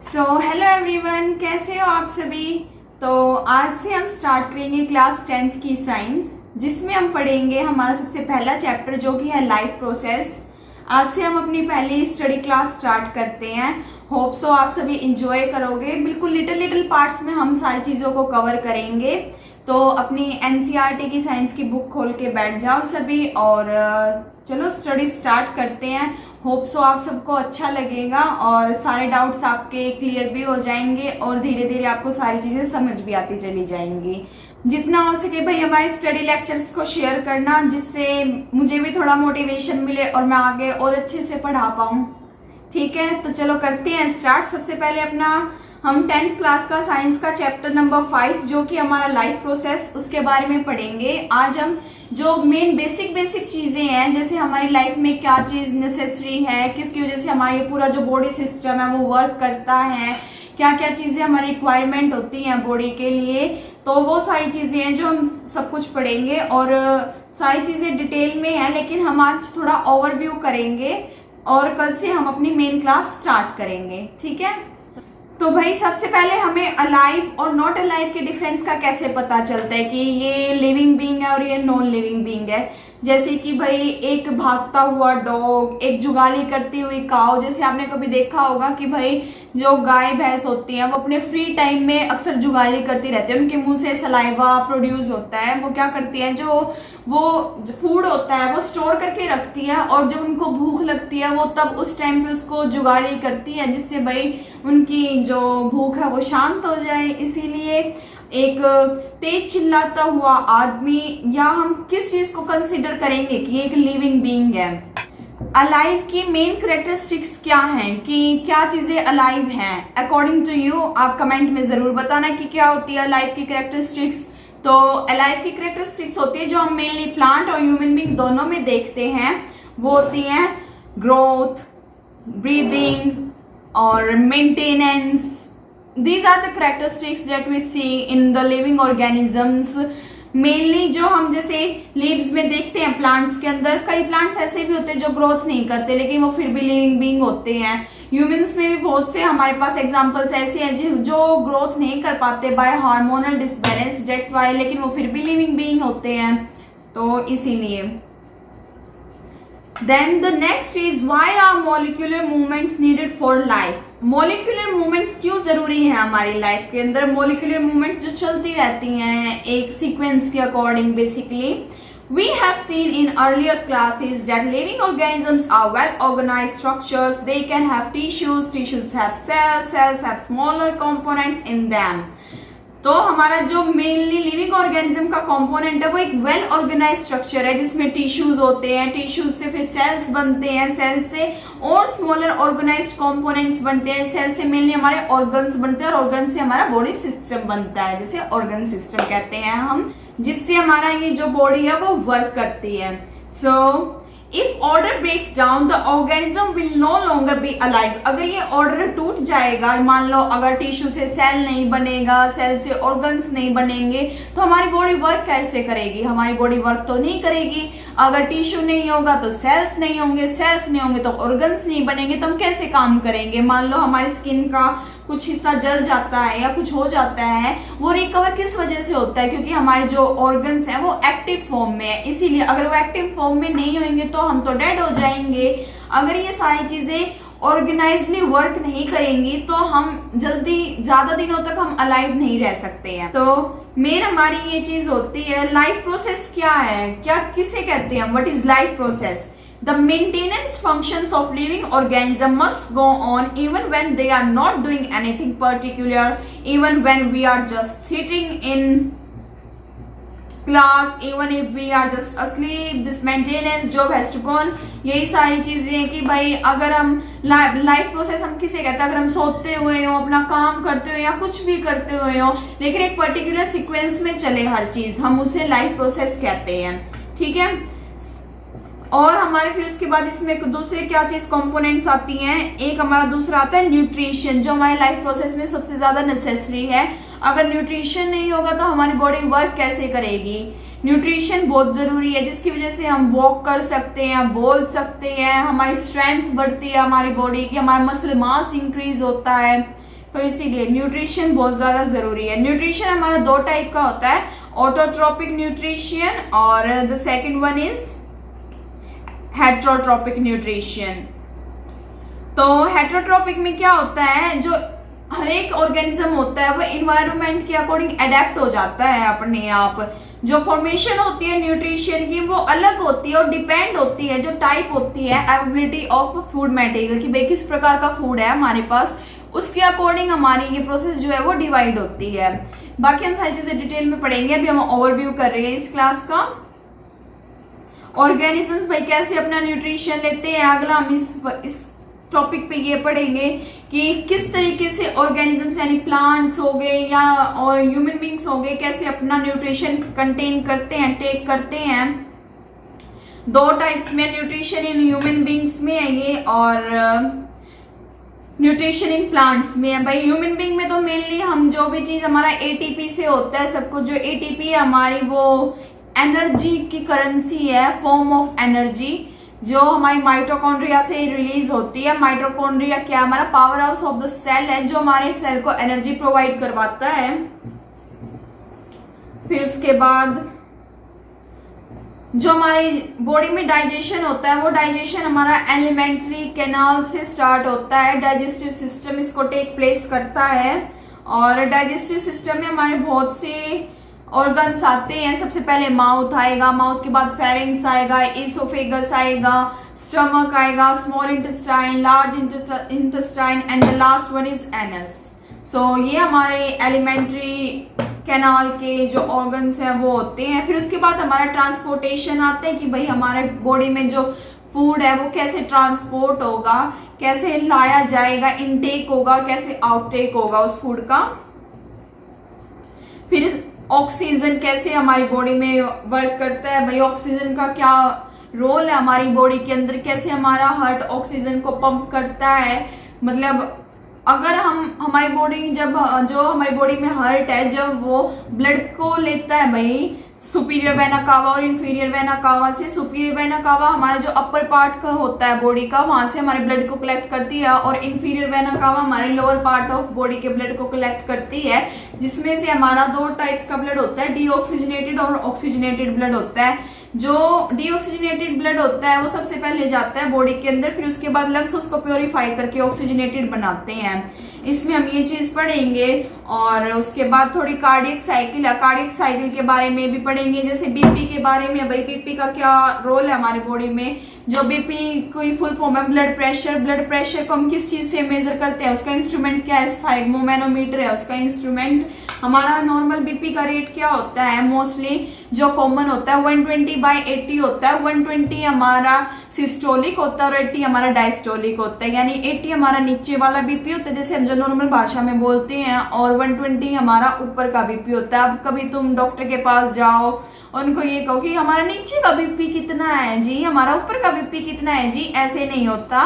Hello everyone, कैसे हो आप सभी। तो आज से हम स्टार्ट करेंगे क्लास 10th की साइंस, जिसमें हम पढ़ेंगे हमारा सबसे पहला चैप्टर जो कि है लाइफ प्रोसेस। आज से हम अपनी पहली स्टडी क्लास स्टार्ट करते हैं। होप सो आप सभी इंजॉय करोगे। बिल्कुल लिटिल पार्ट्स में हम सारी चीज़ों को कवर करेंगे। तो अपनी एनसीईआरटी की साइंस की बुक खोल के बैठ जाओ सभी और चलो स्टडी स्टार्ट करते हैं। होप सो आप सबको अच्छा लगेगा और सारे डाउट्स आपके क्लियर भी हो जाएंगे और धीरे धीरे आपको सारी चीज़ें समझ भी आती चली जाएंगी। जितना हो सके भाई हमारे स्टडी लेक्चर्स को शेयर करना, जिससे मुझे भी थोड़ा मोटिवेशन मिले और मैं आगे और अच्छे से पढ़ा पाऊँ। ठीक है, तो चलो करते हैं स्टार्ट। सबसे पहले अपना हम 10th क्लास का साइंस का चैप्टर नंबर 5 जो कि हमारा लाइफ प्रोसेस, उसके बारे में पढ़ेंगे। आज हम जो मेन बेसिक चीजें हैं, जैसे हमारी लाइफ में क्या चीज नेसेसरी है, किसकी वजह से हमारी पूरा जो बॉडी सिस्टम है वो वर्क करता है, क्या क्या चीजें हमारी रिक्वायरमेंट होती हैं बॉडी के लिए, तो वो सारी चीजें हैं जो हम सब कुछ पढ़ेंगे। और सारी चीजें डिटेल में है, लेकिन हम आज थोड़ा ओवरव्यू करेंगे और कल से हम अपनी मेन क्लास स्टार्ट करेंगे। ठीक है, तो भाई सबसे पहले हमें अलाइव और नॉट अलाइव के डिफरेंस का कैसे पता चलता है कि ये लिविंग बीइंग है और ये नॉन लिविंग बीइंग है। जैसे कि भाई एक भागता हुआ डॉग, एक जुगाली करती हुई काऊ। जैसे आपने कभी देखा होगा कि भाई जो गाय भैंस होती हैं वो अपने फ्री टाइम में अक्सर जुगाली करती रहती है। उनके मुंह से सलाइवा प्रोड्यूस होता है। वो क्या करती है, जो वो फूड होता है वो स्टोर करके रखती है और जब उनको भूख लगती है वो तब उस टाइम पे उसको जुगाली करती है, जिससे भाई उनकी जो भूख है वो शांत हो जाए। इसीलिए एक तेज चिल्लाता हुआ आदमी, या हम किस चीज को कंसिडर करेंगे कि एक लिविंग बीइंग है। अलाइव की मेन कैरेक्टरिस्टिक्स क्या हैं, कि क्या चीजें अलाइव हैं अकॉर्डिंग टू यू। आप कमेंट में जरूर बताना कि क्या होती है अलाइव की कैरेक्टरिस्टिक्स। तो अलाइव की कैरेक्टरिस्टिक्स होती है जो हम मेनली प्लांट और ह्यूमन बीइंग दोनों में देखते हैं। वो होती हैं ग्रोथ, ब्रीदिंग और maintenance. These are the characteristics that we see in the living organisms. Mainly जो हम जैसे लीव्स में देखते हैं प्लांट्स के अंदर, कई प्लांट्स ऐसे भी होते हैं जो ग्रोथ नहीं करते लेकिन वो फिर भी लिविंग बीइंग होते हैं। ह्यूमंस में भी बहुत से हमारे पास एग्जांपल्स ऐसे हैं जो ग्रोथ नहीं कर पाते by hormonal disbalance, that's why, लेकिन वो फिर भी लिविंग बीइंग होते हैं। तो इसीलिए Then the next is why are molecular movements needed for life? Molecular movements क्यों जरूरी है हमारी लाइफ के अंदर। मोलिकुलर मूवमेंट्स जो चलती रहती हैं एक सीक्वेंस के according. Basically we have seen in earlier classes that living organisms are well organized structures. They can have tissues have cells have smaller components in them. तो हमारा जो मेनली लिविंग ऑर्गेनिज्म का कंपोनेंट है वो एक well organise structure है, जिसमें tissues होते हैं, टिश्यूज से फिर सेल्स बनते हैं, सेल से और स्मॉलर ऑर्गेनाइज्ड कंपोनेंट्स बनते हैं, सेल से मेनली हमारे ऑर्गन्स बनते हैं और ऑर्गन से हमारा बॉडी सिस्टम बनता है, जिसे ऑर्गन सिस्टम कहते हैं हम, जिससे हमारा ये जो बॉडी है वो वर्क करती है। सो If order breaks down, the organism will no longer be alive. अगर ये ऑर्डर टूट जाएगा, मान लो अगर टिश्यू से सेल नहीं बनेगा, सेल से ऑर्गन्स नहीं बनेंगे, तो हमारी बॉडी वर्क कैसे करेगी। हमारी बॉडी वर्क तो नहीं करेगी। अगर टिश्यू नहीं होगा तो सेल्स नहीं होंगे, सेल्स नहीं होंगे तो ऑर्गन्स नहीं बनेंगे, तो हम कैसे काम करेंगे। मान लो हमारी स्किन का कुछ हिस्सा जल जाता है या कुछ हो जाता है, वो रिकवर किस वजह से होता है, क्योंकि हमारे जो ऑर्गन्स हैं वो एक्टिव फॉर्म में है। इसीलिए अगर वो एक्टिव फॉर्म में नहीं होंगे तो हम तो डेड हो जाएंगे। अगर ये सारी चीजें ऑर्गेनाइजली वर्क नहीं करेंगी तो हम ज्यादा दिनों तक हम अलाइव नहीं रह सकते हैं। तो मेन हमारी ये चीज होती है लाइफ प्रोसेस क्या है, क्या किसे कहते हैं, what is life process. The maintenance functions of living organism must go on even when they are not doing anything particular, even when we are just sitting in class, even if we are just asleep, this maintenance job has to go on. यही सारी चीजें हैं कि भाई अगर हम life process हम किसे कहते हैं, अगर हम सोते हुए हो, अपना काम करते हुए या कुछ भी करते हुए हो, लेकिन एक पर्टिकुलर सीक्वेंस में चले हर चीज, हम उसे लाइफ प्रोसेस कहते हैं। ठीक है, और हमारे फिर उसके बाद इसमें दूसरे क्या चीज कंपोनेंट्स आती हैं। एक हमारा दूसरा आता है न्यूट्रिशन, जो हमारे लाइफ प्रोसेस में सबसे ज्यादा नेसेसरी है। अगर न्यूट्रिशन नहीं होगा तो हमारी बॉडी वर्क कैसे करेगी। न्यूट्रिशन बहुत जरूरी है, जिसकी वजह से हम वॉक कर सकते हैं, बोल सकते हैं, हमारी स्ट्रेंथ बढ़ती है हमारी बॉडी की, हमारा मसल मास इंक्रीज होता है। तो इसीलिए न्यूट्रिशन बहुत ज़्यादा ज़रूरी है। न्यूट्रिशन हमारा 2 टाइप का होता है, ऑटोट्रोपिक न्यूट्रिशन और the second one is heterotrophic nutrition. तो हेट्रोट्रोपिक में क्या होता है, जो हर एक ऑर्गेनिज्म होता है वो इन्वायरमेंट के अकॉर्डिंग अडेप्ट हो जाता है अपने आप। जो फॉर्मेशन होती है न्यूट्रिशन की वो अलग होती है और डिपेंड होती है, जो टाइप होती है अवेलेबिलिटी ऑफ फूड मटेरियल की भाई किस प्रकार का फूड है हमारे पास, उसके अकॉर्डिंग हमारी ये प्रोसेस जो है वो डिवाइड होती है। बाकी हम सारी चीजें डिटेल में पढ़ेंगे, अभी हम ओवरव्यू कर रहे हैं इस क्लास का। ऑर्गेनिजम्स भाई कैसे अपना न्यूट्रिशन लेते हैं, अगला हम इस टॉपिक पे ये पढ़ेंगे कि किस तरीके से ऑर्गेनिजम्स यानी प्लांट्स हो गए या और ह्यूमन बींग्स हो गए कैसे अपना न्यूट्रिशन कंटेन करते हैं, टेक करते हैं। 2 टाइप्स में न्यूट्रिशन इन ह्यूमन बींग्स में है ये और न्यूट्रिशन इन प्लांट्स में है। भाई ह्यूमन बींग में तो मेनली हम जो भी चीज हमारा एटीपी से होता है सब कुछ, जो एटीपी है हमारी वो एनर्जी की करेंसी है, फॉर्म ऑफ एनर्जी जो हमारी माइटोकॉन्ड्रिया से रिलीज होती है। माइटोकॉन्ड्रिया क्या, हमारा power house of the cell है जो हमारे सेल को एनर्जी प्रोवाइड करवाता है। फिर उसके बाद जो हमारी बॉडी में डाइजेशन होता है वो डाइजेशन हमारा एलिमेंट्री कैनाल से स्टार्ट होता है, डाइजेस्टिव सिस्टम इसको टेक प्लेस करता है। और डाइजेस्टिव सिस्टम में हमारे बहुत से ऑर्गन्स आते हैं। सबसे पहले माउथ आएगा, माउथ के बाद फेरिंग्स आएगा, इसोफेगस आएगा, स्टमक आएगा, small intestine, large intestine and the last one is anus. So ये हमारे एलिमेंट्री कैनाल के जो ऑर्गन्स हैं वो होते हैं। फिर उसके बाद हमारा ट्रांसपोर्टेशन आता है कि भाई हमारे बॉडी में जो फूड है वो कैसे ट्रांसपोर्ट होगा, कैसे लाया जाएगा, इनटेक होगा, कैसे आउटटेक होगा उस फूड का। फिर ऑक्सीजन कैसे हमारी बॉडी में वर्क करता है, भाई ऑक्सीजन का क्या रोल है हमारी बॉडी के अंदर, कैसे हमारा हार्ट ऑक्सीजन को पंप करता है। मतलब अगर हम हमारी बॉडी जब जो हमारी बॉडी में हार्ट है जब वो ब्लड को लेता है भाई सुपीरियर वेना कावा और इंफीरियर वेना कावा से, सुपीरियर वेना कावा हमारा जो अपर पार्ट का होता है बॉडी का, वहां से हमारे ब्लड को कलेक्ट करती है और इंफीरियर वेना कावा हमारे लोअर पार्ट ऑफ बॉडी के ब्लड को कलेक्ट करती है, जिसमें से हमारा 2 टाइप्स का ब्लड होता है, डीऑक्सीजनेटेड और ऑक्सीजनेटेड ब्लड होता है। जो डीऑक्सीजनेटेड ब्लड होता है वो सबसे पहले जाता है बॉडी के अंदर, फिर उसके बाद लंग्स उसको प्योरीफाई करके ऑक्सीजनेटेड बनाते हैं। इसमें हम ये चीज पढ़ेंगे और उसके बाद थोड़ी कार्डियक साइकिल है, कार्डियक साइकिल के बारे में भी पढ़ेंगे, जैसे बीपी के बारे में। भाई बीपी का क्या रोल है हमारी बॉडी में, जो बीपी कोई फुल फॉर्म है ब्लड प्रेशर। ब्लड प्रेशर को हम किस चीज से मेजर करते हैं, उसका इंस्ट्रूमेंट क्या है, स्फाइग्मोमैनोमीटर है उसका इंस्ट्रूमेंट। हमारा नॉर्मल बीपी का रेट क्या होता है, मोस्टली जो कॉमन होता है 120/80 होता है। 120 हमारा सिस्टोलिक होता है और 80 हमारा डायस्टोलिक होता है, यानी 80 हमारा नीचे वाला बीपी होता है जैसे हम जो नॉर्मल भाषा में बोलते हैं, और 120 हमारा ऊपर का बीपी होता है। अब कभी तुम डॉक्टर के पास जाओ उनको ये कहो कि हमारा नीचे का बीपी कितना है जी, हमारा ऊपर का बीपी कितना है जी, ऐसे नहीं होता।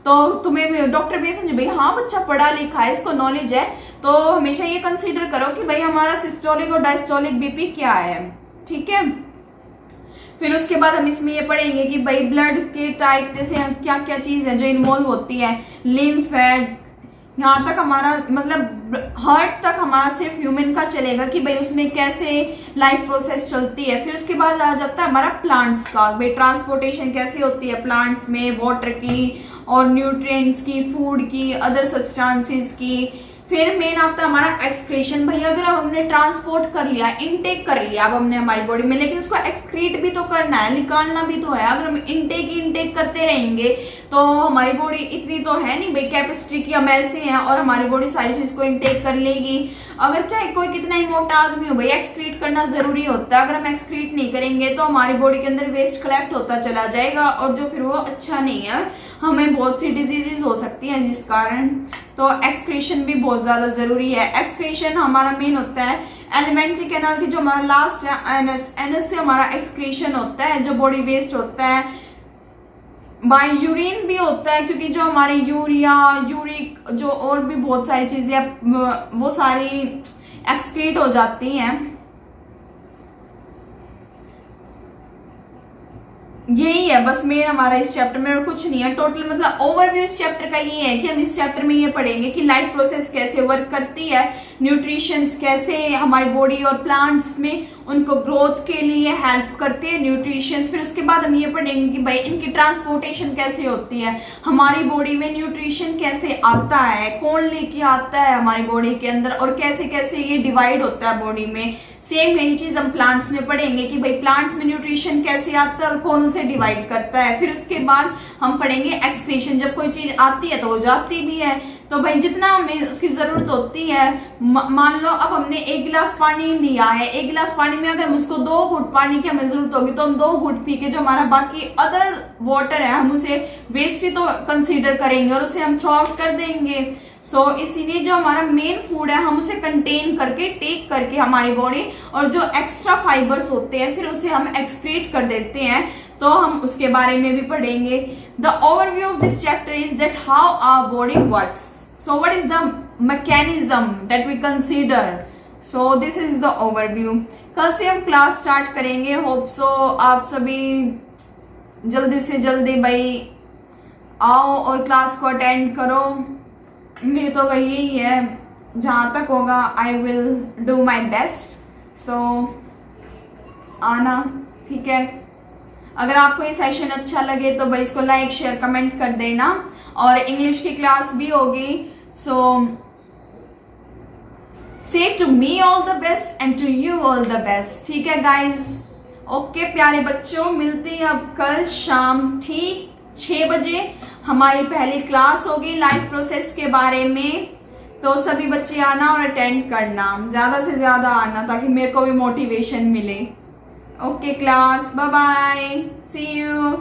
तो तुम्हें डॉक्टर भी समझे भाई हाँ बच्चा पढ़ा लिखा है, इसको नॉलेज है, तो हमेशा ये कंसीडर करो कि भाई हमारा सिस्टोलिक और डायस्टोलिक बीपी क्या है, ठीक है। फिर उसके बाद हम इसमें ये पढ़ेंगे कि भाई ब्लड के टाइप्स जैसे क्या क्या चीज है जो इन्वॉल्व होती है, लिम्फ है, यहाँ तक हमारा मतलब हार्ट तक हमारा सिर्फ ह्यूमन का चलेगा कि भाई उसमें कैसे लाइफ प्रोसेस चलती है। फिर उसके बाद आ जाता है हमारा प्लांट्स का, भाई ट्रांसपोर्टेशन कैसे होती है प्लांट्स में, वाटर की और न्यूट्रिएंट्स की, फूड की, अदर सब्सटेंसेस की। फिर मेन आता है हमारा एक्सक्रीशन। भाई अगर अब हमने ट्रांसपोर्ट कर लिया, इनटेक कर लिया अब हमने हमारी बॉडी में, लेकिन उसको एक्सक्रीट भी तो करना है, निकालना भी तो है। अगर हम इनटेक करते रहेंगे तो हमारी बॉडी इतनी तो है नहीं भाई कैपेसिटी की, हम ऐसे हैं और हमारी बॉडी सारी चीज को इनटेक कर लेगी। अगर चाहे कोई कितना ही मोटा आदमी हो भाई एक्सक्रीट करना जरूरी होता है। अगर हम एक्सक्रीट नहीं करेंगे तो हमारी बॉडी के अंदर वेस्ट कलेक्ट होता चला जाएगा और जो फिर वो अच्छा नहीं है, हमें बहुत सी डिजीजेस हो सकती हैं जिस कारण। तो एक्सक्रीशन भी बहुत ज्यादा जरूरी है। एक्सक्रीशन हमारा मेन होता है एलिमेंट्री कैनाल की जो हमारा लास्ट है एनस से हमारा एक्सक्रीशन होता है जो बॉडी वेस्ट होता है। बाय यूरिन भी होता है क्योंकि जो हमारे यूरिया, यूरिक जो और भी बहुत सारी चीजें वो सारी एक्सक्रीट हो जाती हैं। यही है बस मेन हमारा इस चैप्टर में, और कुछ नहीं है टोटल। मतलब ओवरव्यू इस चैप्टर का ये है कि हम इस चैप्टर में ये पढ़ेंगे कि लाइफ प्रोसेस कैसे वर्क करती है, न्यूट्रिशन कैसे हमारी बॉडी और प्लांट्स में उनको ग्रोथ के लिए हेल्प करते हैं न्यूट्रिशन। फिर उसके बाद हम ये पढ़ेंगे कि भाई इनकी ट्रांसपोर्टेशन कैसे होती है, हमारी बॉडी में न्यूट्रिशन कैसे आता है, कौन लेके आता है हमारी बॉडी के अंदर, और कैसे कैसे ये डिवाइड होता है बॉडी में। सेम यही चीज हम प्लांट्स में पढ़ेंगे कि भाई प्लांट्स में न्यूट्रिशन कैसे आता है और कौन उसे डिवाइड करता है। फिर उसके बाद हम पढ़ेंगे एक्सक्रीशन, जब कोई चीज आती है तो वो जाती भी है, तो भाई जितना हमें उसकी जरूरत होती है। मान लो अब हमने 1 गिलास पानी लिया है, 1 गिलास पानी में अगर उसको 2 घूंट पानी की हमें जरूरत होगी तो हम 2 घूंट पी के जो हमारा बाकी अदर वाटर है हम उसे वेस्ट ही तो कंसीडर करेंगे और उसे हम थ्रो आउट कर देंगे। सो इसीलिए जो हमारा मेन फूड है हम उसे कंटेन करके टेक करके हमारी बॉडी, और जो एक्स्ट्रा फाइबर्स होते हैं फिर उसे हम एक्सक्रीट कर देते हैं, तो हम उसके बारे में भी पढ़ेंगे। The overview of this chapter is that how our body works, so what is the mechanism that we consider, so this is the overview. कल से हम क्लास स्टार्ट करेंगे, होप सो आप सभी जल्दी से जल्दी भाई आओ और क्लास को अटेंड करो। मेरी तो वही यही है, जहाँ तक होगा I will do my best, so आना, ठीक है। अगर आपको ये सेशन अच्छा लगे तो भाई इसको लाइक शेयर कमेंट कर देना, और इंग्लिश की क्लास भी होगी, so say to me all the best and to you all the best, ठीक है गाइज। ओके प्यारे बच्चों, मिलते हैं अब कल शाम ठीक 6 बजे। हमारी पहली क्लास होगी लाइफ प्रोसेस के बारे में, तो सभी बच्चे आना और अटेंड करना, ज्यादा से ज्यादा आना ताकि मेरे को भी मोटिवेशन मिले। Okay class, bye bye, see you.